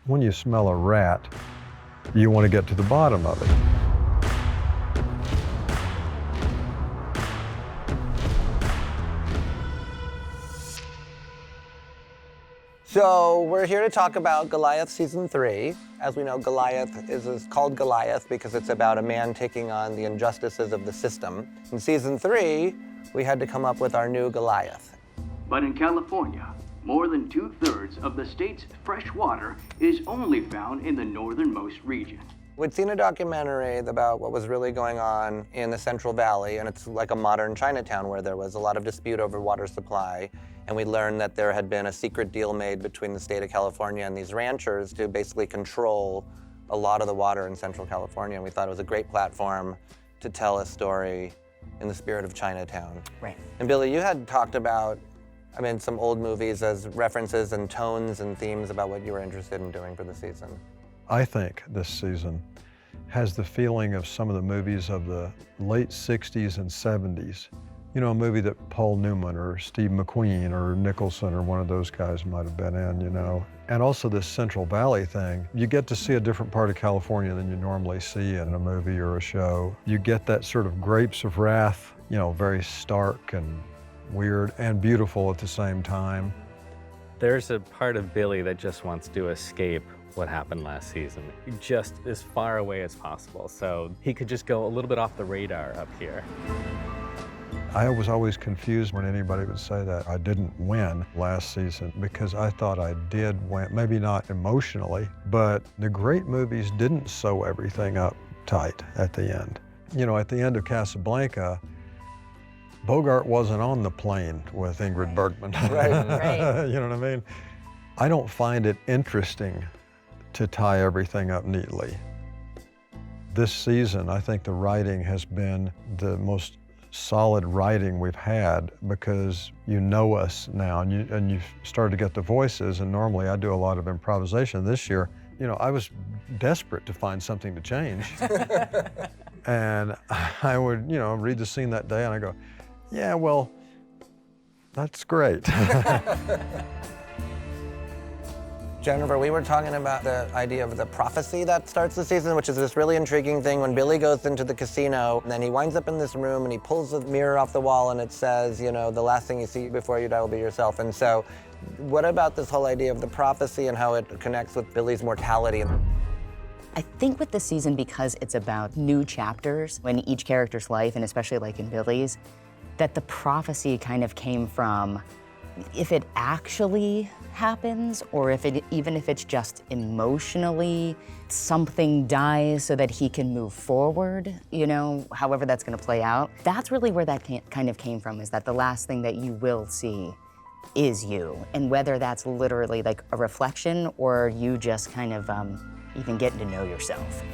When you smell a rat, you want to get to the bottom of it. So we're here to talk about Goliath Season 3. As we know, Goliath is called Goliath because it's about a man taking on the injustices of the system. In Season 3, we had to come up with our new Goliath. But in California, more than 2/3 of the state's fresh water is only found in the northernmost region. We'd seen a documentary about what was really going on in the Central Valley, and it's like a modern Chinatown where there was a lot of dispute over water supply. And we learned that there had been a secret deal made between the state of California and these ranchers to basically control a lot of the water in Central California. And we thought it was a great platform to tell a story in the spirit of Chinatown. Right. And Billy, you had talked about, some old movies as references and tones and themes about what you were interested in doing for the season. I think this season has the feeling of some of the movies of the late 60s and 70s. You know, a movie that Paul Newman or Steve McQueen or Nicholson or one of those guys might have been in, you know. And also this Central Valley thing. You get to see a different part of California than you normally see in a movie or a show. You get that sort of Grapes of Wrath, you know, very stark and weird and beautiful at the same time. There's a part of Billy that just wants to escape what happened last season, just as far away as possible, so he could just go a little bit off the radar up here. I was always confused when anybody would say that I didn't win last season because I thought I did win, maybe not emotionally, but the great movies didn't sew everything up tight at the end. You know, at the end of Casablanca, Bogart wasn't on the plane with Ingrid Bergman. Right. You know what I mean? I don't find it interesting to tie everything up neatly. This season, I think the writing has been the most solid writing we've had because you know us now and you've started to get the voices, and normally I do a lot of improvisation. This year, you know, I was desperate to find something to change. And I would, you know, read the scene that day and I go, yeah, well, that's great. Jennifer, we were talking about the idea of the prophecy that starts the season, which is this really intriguing thing when Billy goes into the casino and then he winds up in this room and he pulls the mirror off the wall and it says, you know, the last thing you see before you die will be yourself. And so what about this whole idea of the prophecy and how it connects with Billy's mortality? I think with the season, because it's about new chapters in each character's life, and especially like in Billy's, that the prophecy kind of came from if it actually happens, or even if it's just emotionally, something dies so that he can move forward, you know, however that's gonna play out. That's really where that kind of came from, is that the last thing that you will see is you. And whether that's literally like a reflection or you just kind of even getting to know yourself.